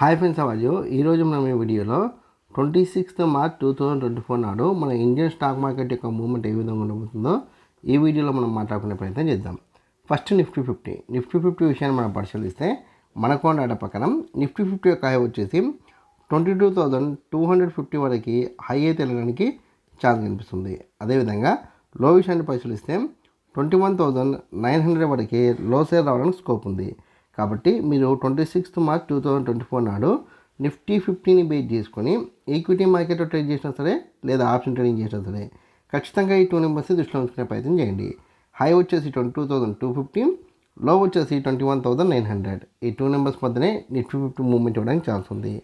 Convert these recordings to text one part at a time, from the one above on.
Hi friends, అవ్వచ్చు ఈరోజు మనం ఈ వీడియోలో 26 మార్చ్ 2024 నాడు మన ఇండియన్ స్టాక్ మార్కెట్ యొక్క మూవ్మెంట్ ఏ విధంగా ఉండబోతుందో ఈ వీడియోలో మనం మాట్లాడుకునే ప్రయత్నం చేద్దాం. ఫస్ట్ నిఫ్టీ ఫిఫ్టీ విషయాన్ని మనం పరిశీలిస్తే మనకు డేటా ప్రకారం నిఫ్టీ 50 యొక్క హై వచ్చేసి 22,250 వరకు హై అయితే వెళ్ళడానికి ఛాన్స్ కనిపిస్తుంది. అదేవిధంగా లో విషయాన్ని పరిశీలిస్తే 21,900 వరకు లో సేల్ రావడానికి స్కోప్ ఉంది. కాబట్టి మీరు 26 మార్చ్ 2024 నాడు నిఫ్టీ 50ని బేస్ చేసుకొని ఈక్విటీ మార్కెట్లో ట్రేడ్ చేసినా సరే లేదా ఆప్షన్ ట్రేడింగ్ చేసినా సరే ఖచ్చితంగా ఈ 2 నెంబర్స్ దృష్టిలో ఉంచుకునే ప్రయత్నం చేయండి. హై వచ్చేసి 22,250, లో వచ్చేసి 21,900. ఈ 2 నెంబర్స్ మధ్యనే నిఫ్టీ 50 మూవ్మెంట్ ఇవ్వడానికి ఛాన్స్ ఉంది.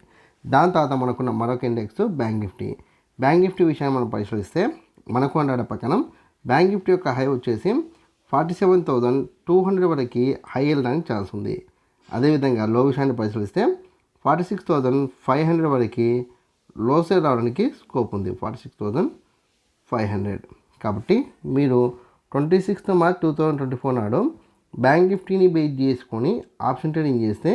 దాని తర్వాత మనకున్న మరొక ఇండెక్స్ బ్యాంక్ నిఫ్టీ విషయాన్ని మనం పరిశీలిస్తే మనకు అన్న ప్రకారం బ్యాంక్ నిఫ్టీ యొక్క హై వచ్చేసి 47,200 వరకు హై వెళ్ళడానికి ఛాన్స్ ఉంది. అదేవిధంగా లో విషయాన్ని పరిశీలిస్తే 46,500 వరకు లో సేల్ రావడానికి స్కోప్ ఉంది. 46,500. కాబట్టి మీరు 26 మార్చ్ 2024 నాడు బ్యాంక్ నిఫ్టీని బేస్ చేసుకొని ఆప్షన్ ట్రేడింగ్ చేస్తే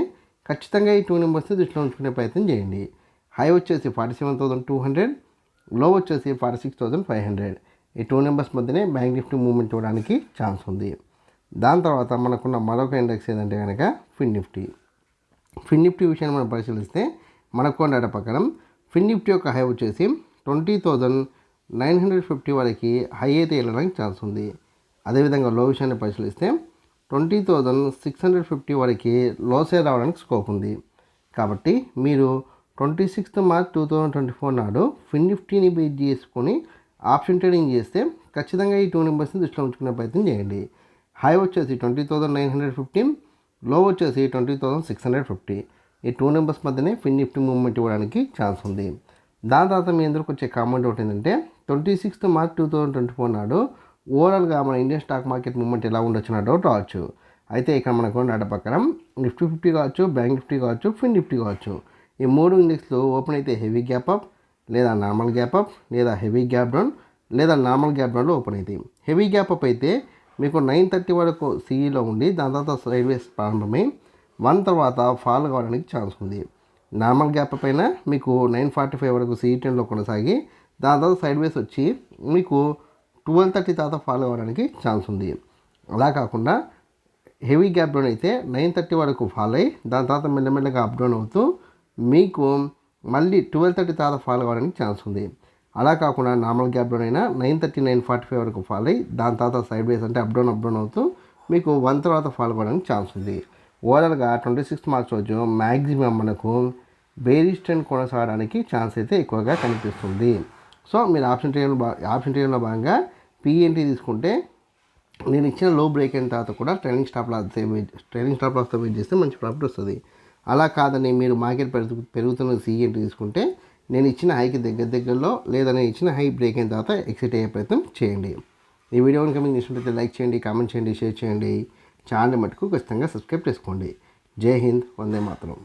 ఖచ్చితంగా ఈ 2 నెంబర్స్ దృష్టిలో ఉంచుకునే ప్రయత్నం చేయండి. హై వచ్చేసి 47,200, లో వచ్చేసి 46,500. ఈ 2 నెంబర్స్ మధ్యనే బ్యాంక్ నిఫ్టీ మూవ్మెంట్ ఇవ్వడానికి ఛాన్స్ ఉంది. దాని తర్వాత మనకున్న మరొక ఇండెక్స్ ఏంటంటే కనుక ఫిన్ నిఫ్టీ విషయాన్ని మనం పరిశీలిస్తే మనకు డేటా ప్రకారం ఫిన్ నిఫ్టీ యొక్క హై వచ్చేసి 20,950 వరకు హై అయితే వెళ్ళడానికి ఛాన్స్ ఉంది. అదేవిధంగా లో విషయాన్ని పరిశీలిస్తే 20,650 వరకు లో సేల్ రావడానికి స్కోప్ ఉంది. కాబట్టి మీరు 26 మార్చ్ 2024 నాడు ఫిన్ నిఫ్టీని బేస్ చేసుకొని ఆప్షన్ ట్రేడింగ్ చేస్తే ఖచ్చితంగా ఈ 2 నెంబర్స్ని దృష్టిలో ఉంచుకునే ప్రయత్నం చేయండి. హై వచ్చేసి 20,950, లో వచ్చేసి 20,650. ఈ 2 నెంబర్స్ మధ్యనే ఫిన్ నిఫ్టీ మూవ్మెంట్ ఇవ్వడానికి ఛాన్స్ ఉంది. దాని తర్వాత మీ అందరికి వచ్చే కామెంట్ ఒకటి ఏంటంటే 26 మార్చ్ 2024 నాడు ఓవరాల్గా మన ఇండియన్ స్టాక్ మార్కెట్ మూవ్మెంట్ ఎలా ఉండొచ్చు అన్న డౌట్ రావచ్చు. అయితే ఇక్కడ మనకు డేటా ప్రకారం నిఫ్టీ 50 కావచ్చు, బ్యాంక్ నిఫ్టీ కావచ్చు, ఫిన్ నిఫ్టీ కావచ్చు, ఈ 3 ఇండెక్స్లు ఓపెన్ అయితే హెవీ గ్యాప్ అప్ లేదా నార్మల్ గ్యాప్ అప్ లేదా హెవీ గ్యాప్ డౌన్ లేదా నార్మల్ గ్యాప్ డౌన్లో ఓపెన్ అవుతాయి. హెవీ గ్యాప్ అప్ అయితే మీకు 930 వరకు సిఈలో ఉండి దాని తర్వాత సైడ్ వేస్ ప్రారంభమై 1 తర్వాత ఫాల్ కావడానికి ఛాన్స్ ఉంది. నార్మల్ గ్యాప్ అప్ అయినా మీకు 945 వరకు సిఈ10లో కొనసాగి దాని తర్వాత సైడ్ వేస్ వచ్చి మీకు 1230 తర్వాత ఫాల్ కావడానికి ఛాన్స్ ఉంది. అలా కాకుండా హెవీ గ్యాప్ డౌన్ అయితే 930 వరకు ఫాల్ అయ్యి దాని తర్వాత మెల్లమెల్లగా అప్ డౌన్ అవుతూ మీకు మళ్ళీ 1230 తర్వాత ఫాల్ కావడానికి ఛాన్స్ ఉంది. అలా కాకుండా నార్మల్ గ్యాప్ డౌన్ అయినా 930, 945 వరకు ఫాల్ అయ్యి దాని తర్వాత సైడ్ వేస్ అంటే అప్ డౌన్ అవుతూ మీకు 1 తర్వాత ఫాల్ కావడానికి ఛాన్స్ ఉంది. ఓవరాల్గా 26 మార్చ్ రోజు మ్యాక్సిమం మనకు బేరిష్ ట్రెండ్ కొనసాగడానికి ఛాన్స్ అయితే ఎక్కువగా కనిపిస్తుంది. సో మీరు ఆప్షన్ ట్రేడింగ్లో భాగంగా పిఎన్టీ తీసుకుంటే నేను ఇచ్చిన లో బ్రేక్ అయిన తర్వాత కూడా ట్రైలింగ్ స్టాప్ లాస్తో వెయిట్ చేస్తే మంచి ప్రాఫిట్ వస్తుంది. అలా కాదని మీరు మార్కెట్ పెరుగుతున్న సిఎన్టీ తీసుకుంటే నేను ఇచ్చిన హైకి దగ్గరలో లేదా నేను ఇచ్చిన హై బ్రేక్ అయిన తర్వాత ఎక్సిట్ అయ్యే ప్రయత్నం చేయండి. ఈ వీడియో కనుక మీకు నచ్చినట్లయితే లైక్ చేయండి, కామెంట్ చేయండి, షేర్ చేయండి. ఛానల్ మటుకు ఖచ్చితంగా సబ్స్క్రైబ్ చేసుకోండి. జై హింద్, వందే మాతరం.